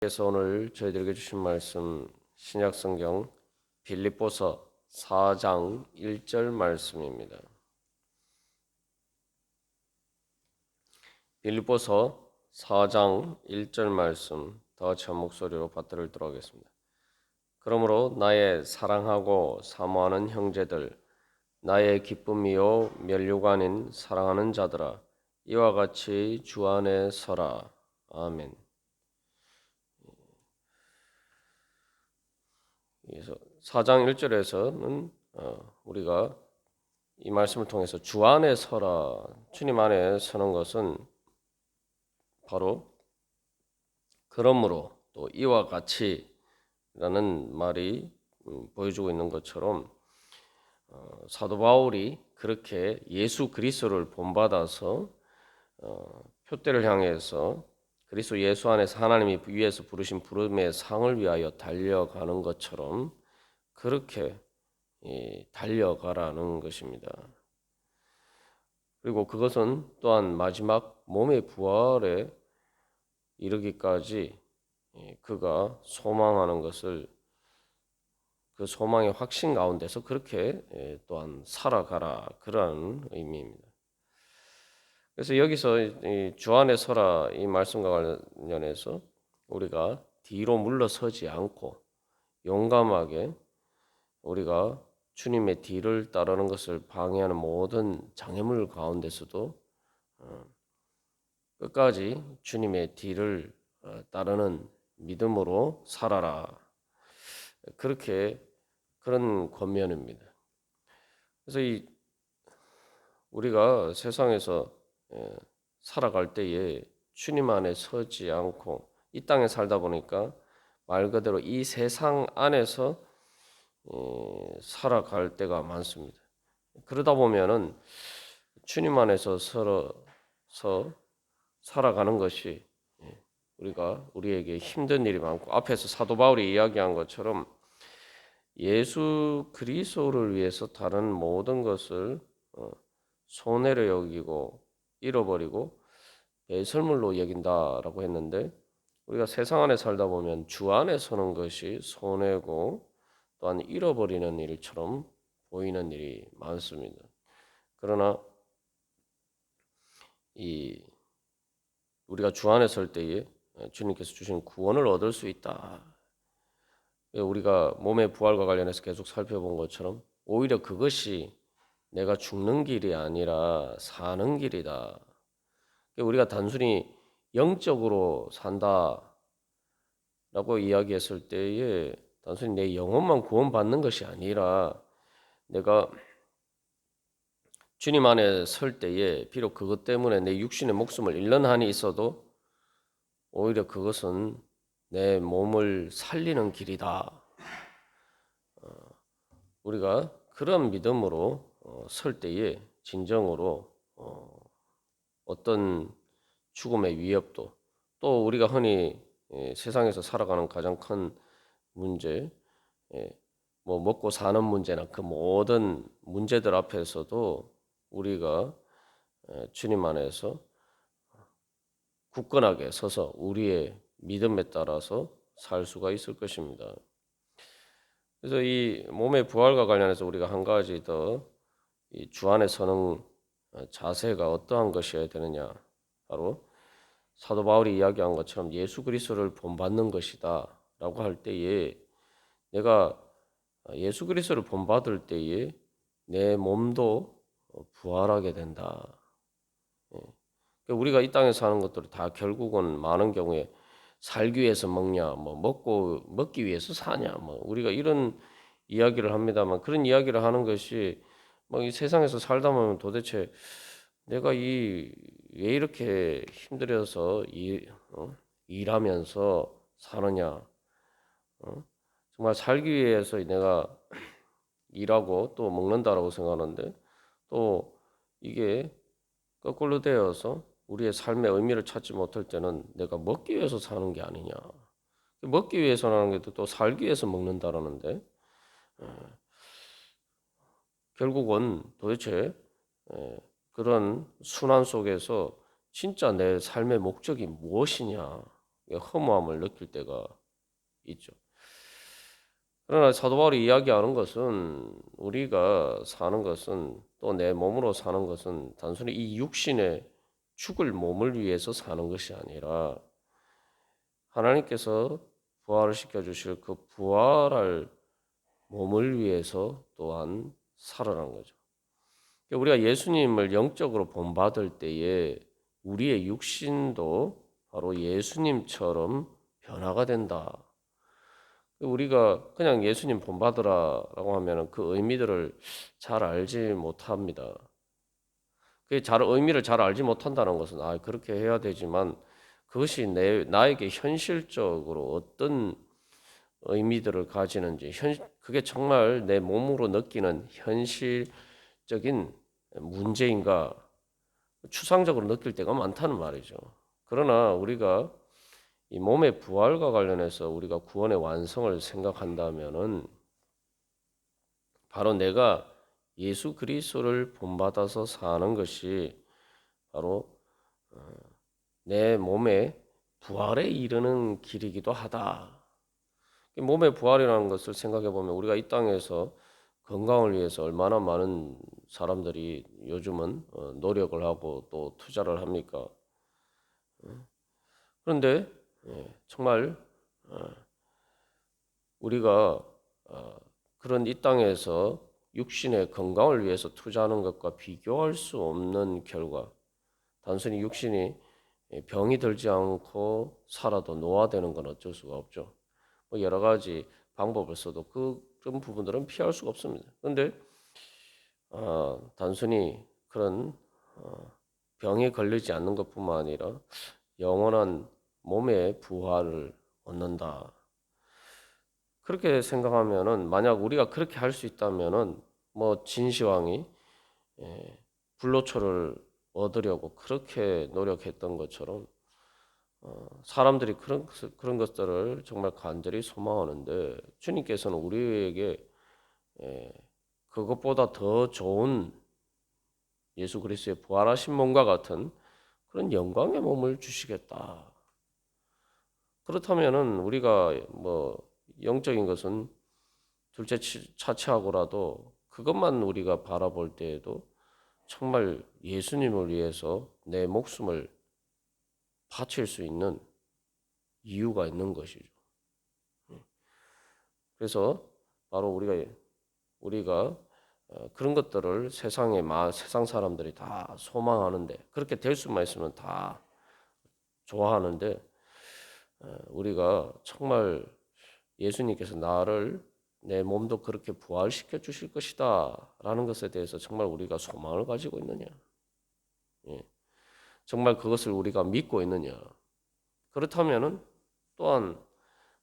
그래서 오늘 저희들에게 주신 말씀 신약성경 빌립보서 4장 1절 말씀입니다. 빌립보서 4장 1절 말씀 다 같이 한 목소리로 받들어 읽도록 하겠습니다. 그러므로 나의 사랑하고 사모하는 형제들, 나의 기쁨이요 면류가 아닌 사랑하는 자들아, 이와 같이 주 안에 서라. 아멘. 그래서 4장 1절에서는 우리가 이 말씀을 통해서 주 안에 서라, 주님 안에 서는 것은 바로 그러므로 또 이와 같이라는 말이 보여주고 있는 것처럼 사도 바울이 그렇게 예수 그리스도를 본받아서 표대를 향해서 그리스도 예수 안에서 하나님이 위에서 부르신 부름의 상을 위하여 달려가는 것처럼 그렇게 달려가라는 것입니다. 그리고 그것은 또한 마지막 몸의 부활에 이르기까지 그가 소망하는 것을 그 소망의 확신 가운데서 그렇게 또한 살아가라, 그러한 의미입니다. 그래서 여기서 주 안에 서라 이 말씀과 관련해서 우리가 뒤로 물러서지 않고 용감하게 우리가 주님의 뒤를 따르는 것을 방해하는 모든 장애물 가운데서도 끝까지 주님의 뒤를 따르는 믿음으로 살아라. 그렇게 그런 권면입니다. 그래서 우리가 세상에서 살아갈 때에 주님 안에 서지 않고 이 땅에 살다 보니까 말 그대로 이 세상 안에서 살아갈 때가 많습니다. 그러다 보면은 주님 안에서 서서 살아가는 것이 우리에게 힘든 일이 많고 앞에서 사도 바울이 이야기한 것처럼 예수 그리스도를 위해서 다른 모든 것을 손해로 여기고 잃어버리고 배설물로 여긴다라고 했는데 우리가 세상 안에 살다 보면 주 안에 서는 것이 손해고 또한 잃어버리는 일처럼 보이는 일이 많습니다. 그러나 우리가 주 안에 설 때에 주님께서 주신 구원을 얻을 수 있다. 우리가 몸의 부활과 관련해서 계속 살펴본 것처럼 오히려 그것이 내가 죽는 길이 아니라 사는 길이다. 우리가 단순히 영적으로 산다라고 이야기했을 때에 단순히 내 영혼만 구원받는 것이 아니라 내가 주님 안에 설 때에 비록 그것 때문에 내 육신의 목숨을 잃는 한이 있어도 오히려 그것은 내 몸을 살리는 길이다. 우리가 그런 믿음으로 설 때에 진정으로 어떤 죽음의 위협도 또 우리가 흔히 세상에서 살아가는 가장 큰 문제, 뭐 먹고 사는 문제나 그 모든 문제들 앞에서도 우리가 주님 안에서 굳건하게 서서 우리의 믿음에 따라서 살 수가 있을 것입니다. 그래서 이 몸의 부활과 관련해서 우리가 한 가지 더 이 주 안에 서는 자세가 어떠한 것이어야 되느냐, 바로 사도 바울이 이야기한 것처럼 예수 그리스도를 본받는 것이다라고 할 때에 내가 예수 그리스도를 본받을 때에 내 몸도 부활하게 된다. 우리가 이 땅에서 하는 것들이 다 결국은 많은 경우에 살기 위해서 먹냐, 뭐 먹기 위해서 사냐, 뭐 우리가 이런 이야기를 합니다만 그런 이야기를 하는 것이 뭐 이 세상에서 살다 보면 도대체 내가 왜 이렇게 힘들어서 일하면서 사느냐, 정말 살기 위해서 내가 일하고 또 먹는다라고 생각하는데 또 이게 거꾸로 되어서 우리의 삶의 의미를 찾지 못할 때는 내가 먹기 위해서 사는 게 아니냐. 먹기 위해서라는 게 또 살기 위해서 먹는다라는데 결국은 도대체 그런 순환 속에서 진짜 내 삶의 목적이 무엇이냐. 허무함을 느낄 때가 있죠. 그러나 사도 바울이 이야기하는 것은 우리가 사는 것은 또 내 몸으로 사는 것은 단순히 이 육신의 죽을 몸을 위해서 사는 것이 아니라 하나님께서 부활을 시켜주실 그 부활할 몸을 위해서 또한 살아난 거죠. 우리가 예수님을 영적으로 본받을 때에 우리의 육신도 바로 예수님처럼 변화가 된다. 우리가 그냥 예수님 본받으라라고 하면 그 의미들을 잘 알지 못합니다. 그 의미를 잘 알지 못한다는 것은 그렇게 해야 되지만 그것이 나에게 현실적으로 어떤 의미들을 가지는지 그게 정말 내 몸으로 느끼는 현실적인 문제인가 추상적으로 느낄 때가 많다는 말이죠. 그러나 우리가 이 몸의 부활과 관련해서 우리가 구원의 완성을 생각한다면은 바로 내가 예수 그리스도를 본받아서 사는 것이 바로 내 몸의 부활에 이르는 길이기도 하다. 몸의 부활이라는 것을 생각해 보면 우리가 이 땅에서 건강을 위해서 얼마나 많은 사람들이 요즘은 노력을 하고 또 투자를 합니까? 그런데 정말 우리가 그런 이 땅에서 육신의 건강을 위해서 투자하는 것과 비교할 수 없는 결과, 단순히 육신이 병이 들지 않고 살아도 노화되는 건 어쩔 수가 없죠. 뭐 여러 가지 방법을 써도 그런 부분들은 피할 수가 없습니다. 그런데 단순히 그런 병에 걸리지 않는 것뿐만 아니라 영원한 몸의 부활을 얻는다. 그렇게 생각하면은 만약 우리가 그렇게 할 수 있다면은 뭐 진시황이 불로초를 얻으려고 그렇게 노력했던 것처럼 사람들이 그런 것들을 정말 간절히 소망하는데 주님께서는 우리에게 그것보다 더 좋은 예수 그리스도의 부활하신 몸과 같은 그런 영광의 몸을 주시겠다. 그렇다면은 우리가 뭐 영적인 것은 둘째 차치하고라도 그것만 우리가 바라볼 때에도 정말 예수님을 위해서 내 목숨을 바칠 수 있는 이유가 있는 것이죠. 그래서 바로 우리가 그런 것들을 세상 사람들이 다 소망하는데 그렇게 될 수만 있으면 다 좋아하는데 우리가 정말 예수님께서 내 몸도 그렇게 부활시켜 주실 것이다 라는 것에 대해서 정말 우리가 소망을 가지고 있느냐, 정말 그것을 우리가 믿고 있느냐. 그렇다면은 또한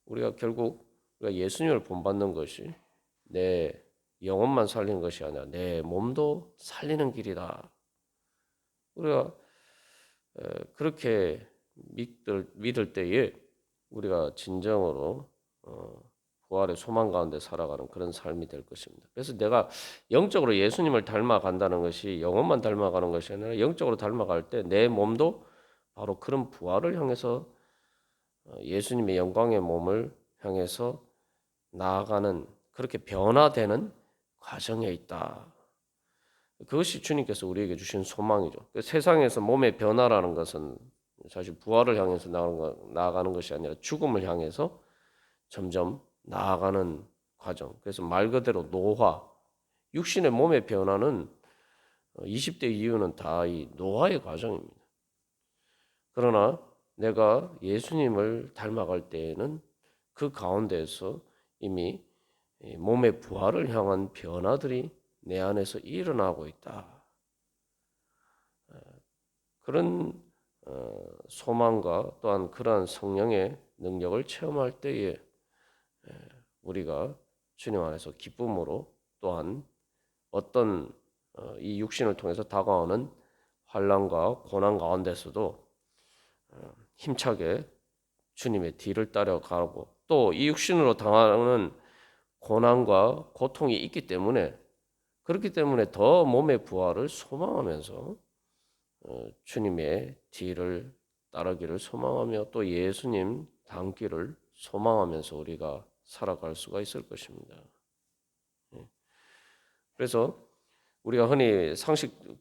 우리가 결국 우리가 예수님을 본받는 것이 내 영혼만 살리는 것이 아니라 내 몸도 살리는 길이다. 우리가 그렇게 믿을 때에 우리가 진정으로 부활의 소망 가운데 살아가는 그런 삶이 될 것입니다. 그래서 내가 영적으로 예수님을 닮아간다는 것이 영혼만 닮아가는 것이 아니라 영적으로 닮아갈 때 내 몸도 바로 그런 부활을 향해서 예수님의 영광의 몸을 향해서 나아가는 그렇게 변화되는 과정에 있다. 그것이 주님께서 우리에게 주신 소망이죠. 세상에서 몸의 변화라는 것은 사실 부활을 향해서 나아가는 것이 아니라 죽음을 향해서 점점 나아가는 과정. 그래서 말 그대로 노화, 육신의 몸의 변화는 20대 이후는 다 이 노화의 과정입니다. 그러나 내가 예수님을 닮아갈 때에는 그 가운데에서 이미 몸의 부활을 향한 변화들이 내 안에서 일어나고 있다. 그런 소망과 또한 그러한 성령의 능력을 체험할 때에 우리가 주님 안에서 기쁨으로 또한 어떤 이 육신을 통해서 다가오는 환난과 고난 가운데서도 힘차게 주님의 뒤를 따라가고 또 이 육신으로 당하는 고난과 고통이 있기 때문에 그렇기 때문에 더 몸의 부활을 소망하면서 주님의 뒤를 따르기를 소망하며 또 예수님 닮기를 소망하면서 우리가 살아갈 수가 있을 것입니다. 그래서 우리가 흔히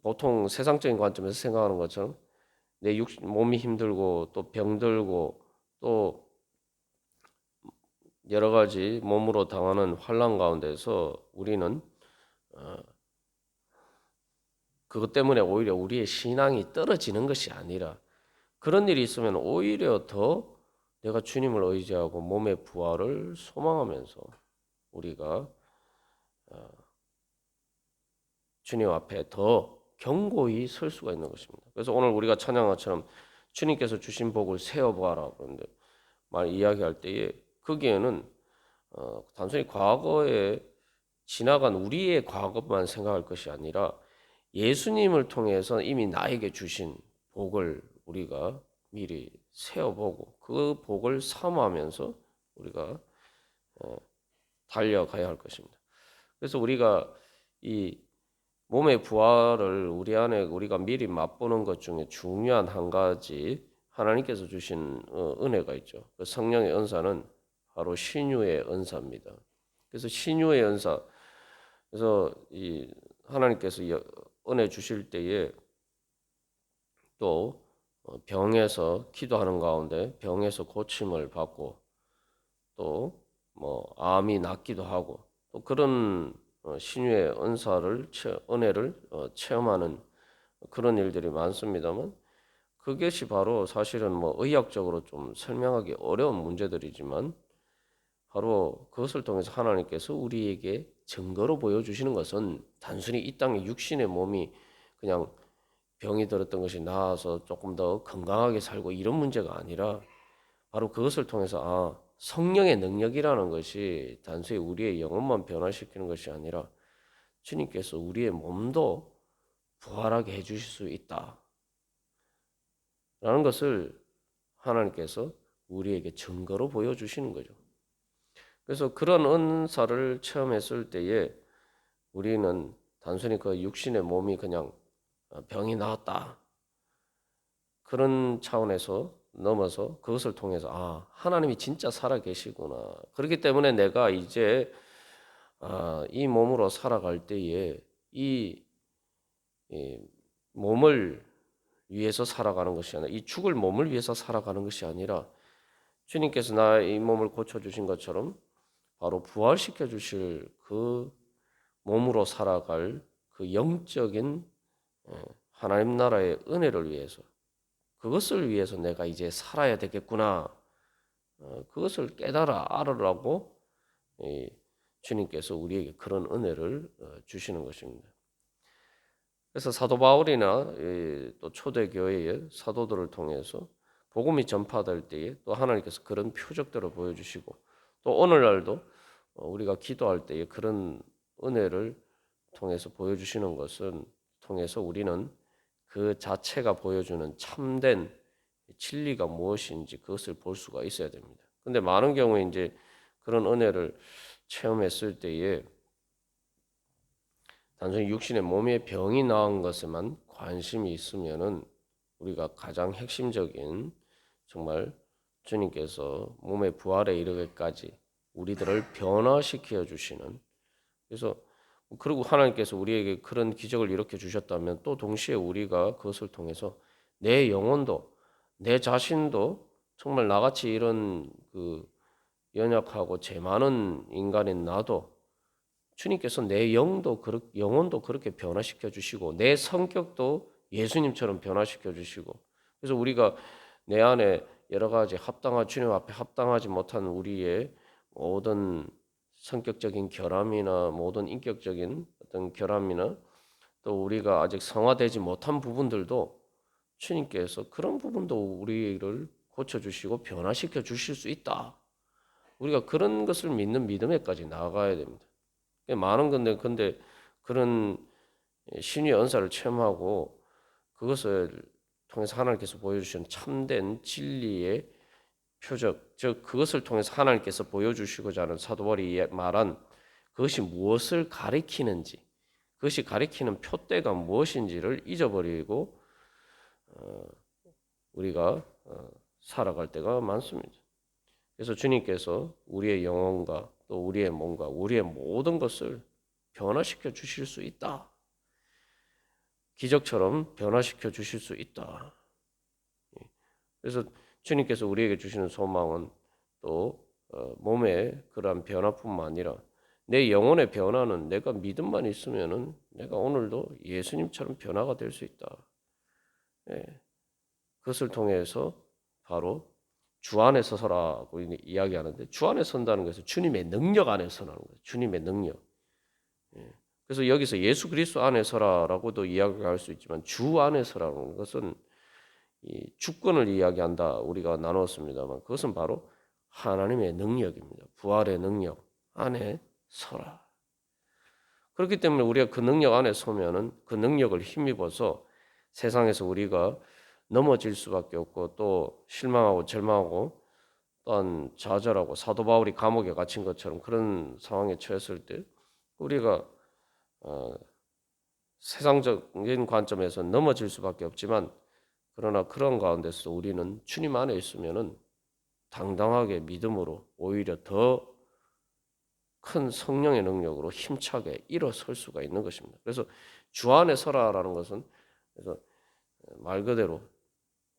보통 세상적인 관점에서 생각하는 것처럼 내 몸이 힘들고 또 병들고 또 여러 가지 몸으로 당하는 환난 가운데서 우리는 그것 때문에 오히려 우리의 신앙이 떨어지는 것이 아니라 그런 일이 있으면 오히려 더 내가 주님을 의지하고 몸의 부활을 소망하면서 우리가 주님 앞에 더 견고히 설 수가 있는 것입니다. 그래서 오늘 우리가 찬양한 것처럼 주님께서 주신 복을 세어보아라 그런데 말 이야기할 때에 거기에는 단순히 과거에 지나간 우리의 과거만 생각할 것이 아니라 예수님을 통해서 이미 나에게 주신 복을 우리가 미리 세어보고 그 복을 사모하면서 우리가 달려가야 할 것입니다. 그래서 우리가 이 몸의 부활을 우리 안에 우리가 미리 맛보는 것 중에 중요한 한 가지 하나님께서 주신 은혜가 있죠. 그 성령의 은사는 바로 신유의 은사입니다. 그래서 신유의 은사, 그래서 이 하나님께서 은혜 주실 때에 또 병에서 기도하는 가운데 병에서 고침을 받고 또 뭐 암이 낫기도 하고 또 그런 신유의 은혜를 체험하는 그런 일들이 많습니다만 그것이 바로 사실은 뭐 의학적으로 좀 설명하기 어려운 문제들이지만 바로 그것을 통해서 하나님께서 우리에게 증거로 보여주시는 것은 단순히 이 땅의 육신의 몸이 그냥 병이 들었던 것이 나아서 조금 더 건강하게 살고 이런 문제가 아니라 바로 그것을 통해서 성령의 능력이라는 것이 단순히 우리의 영혼만 변화시키는 것이 아니라 주님께서 우리의 몸도 부활하게 해주실 수 있다 라는 것을 하나님께서 우리에게 증거로 보여주시는 거죠. 그래서 그런 은사를 체험했을 때에 우리는 단순히 그 육신의 몸이 그냥 병이 나았다 그런 차원에서 넘어서 그것을 통해서 하나님이 진짜 살아 계시구나. 그렇기 때문에 내가 이제 이 몸으로 살아갈 때에 이 몸을 위해서 살아가는 것이 아니라 이 죽을 몸을 위해서 살아가는 것이 아니라 주님께서 나 이 몸을 고쳐주신 것처럼 바로 부활시켜 주실 그 몸으로 살아갈 그 영적인 하나님 나라의 은혜를 위해서 그것을 위해서 내가 이제 살아야 되겠구나. 그것을 알으라고 주님께서 우리에게 그런 은혜를 주시는 것입니다. 그래서 사도 바울이나 또 초대교회의 사도들을 통해서 복음이 전파될 때에 또 하나님께서 그런 표적들을 보여주시고 또 오늘날도 우리가 기도할 때에 그런 은혜를 통해서 보여주시는 것은 통해서 우리는 그 자체가 보여주는 참된 진리가 무엇인지 그것을 볼 수가 있어야 됩니다. 근데 많은 경우에 이제 그런 은혜를 체험했을 때에 단순히 육신의 몸에 병이 나은 것에만 관심이 있으면은 우리가 가장 핵심적인 정말 주님께서 몸의 부활에 이르기까지 우리들을 변화시켜 주시는 그래서 그리고 하나님께서 우리에게 그런 기적을 일으켜 주셨다면 또 동시에 우리가 그것을 통해서 내 영혼도 내 자신도 정말 나같이 이런 그 연약하고 죄 많은 인간인 나도 주님께서 내 영혼도 그렇게 변화시켜 주시고 내 성격도 예수님처럼 변화시켜 주시고 그래서 우리가 내 안에 여러 가지 주님 앞에 합당하지 못한 우리의 모든 성격적인 결함이나 모든 인격적인 어떤 결함이나 또 우리가 아직 성화되지 못한 부분들도 주님께서 그런 부분도 우리를 고쳐주시고 변화시켜 주실 수 있다. 우리가 그런 것을 믿는 믿음에까지 나아가야 됩니다. 많은 근데 그런 신의 은사를 체험하고 그것을 통해서 하나님께서 보여주시는 참된 진리의 표적, 즉 그것을 통해서 하나님께서 보여주시고자 하는 사도 바울이 말한 그것이 무엇을 가리키는지, 그것이 가리키는 표대가 무엇인지를 잊어버리고 우리가 살아갈 때가 많습니다. 그래서 주님께서 우리의 영혼과 또 우리의 몸과 우리의 모든 것을 변화시켜 주실 수 있다. 기적처럼 변화시켜 주실 수 있다. 그래서 주님께서 우리에게 주시는 소망은 또 몸의 그러한 변화뿐만 아니라 내 영혼의 변화는 내가 믿음만 있으면은 내가 오늘도 예수님처럼 변화가 될 수 있다. 예, 그것을 통해서 바로 주 안에 서서라고 이야기하는데 주 안에 선다는 것은 주님의 능력 안에 서라는 거예요. 주님의 능력. 예, 그래서 여기서 예수 그리스도 안에 서라라고도 이야기할 수 있지만 주 안에 서라는 것은 이 주권을 이야기한다 우리가 나눴습니다만 그것은 바로 하나님의 능력입니다. 부활의 능력 안에 서라. 그렇기 때문에 우리가 그 능력 안에 서면은 그 능력을 힘입어서 세상에서 우리가 넘어질 수밖에 없고 또 실망하고 절망하고 또한 좌절하고 사도 바울이 감옥에 갇힌 것처럼 그런 상황에 처했을 때 우리가 세상적인 관점에서 넘어질 수밖에 없지만 그러나 그런 가운데서 우리는 주님 안에 있으면은 당당하게 믿음으로 오히려 더 큰 성령의 능력으로 힘차게 일어설 수가 있는 것입니다. 그래서 주 안에 서라라는 것은 그래서 말 그대로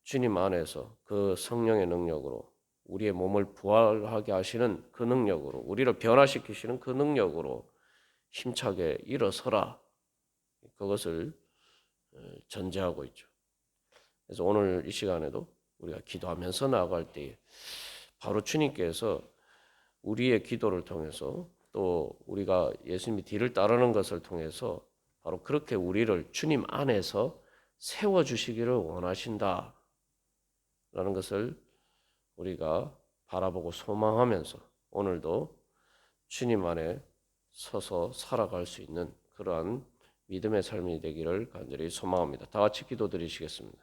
주님 안에서 그 성령의 능력으로 우리의 몸을 부활하게 하시는 그 능력으로 우리를 변화시키시는 그 능력으로 힘차게 일어서라. 그것을 전제하고 있죠. 그래서 오늘 이 시간에도 우리가 기도하면서 나아갈 때 바로 주님께서 우리의 기도를 통해서 또 우리가 예수님의 뒤를 따르는 것을 통해서 바로 그렇게 우리를 주님 안에서 세워주시기를 원하신다라는 것을 우리가 바라보고 소망하면서 오늘도 주님 안에 서서 살아갈 수 있는 그러한 믿음의 삶이 되기를 간절히 소망합니다. 다 같이 기도드리시겠습니다.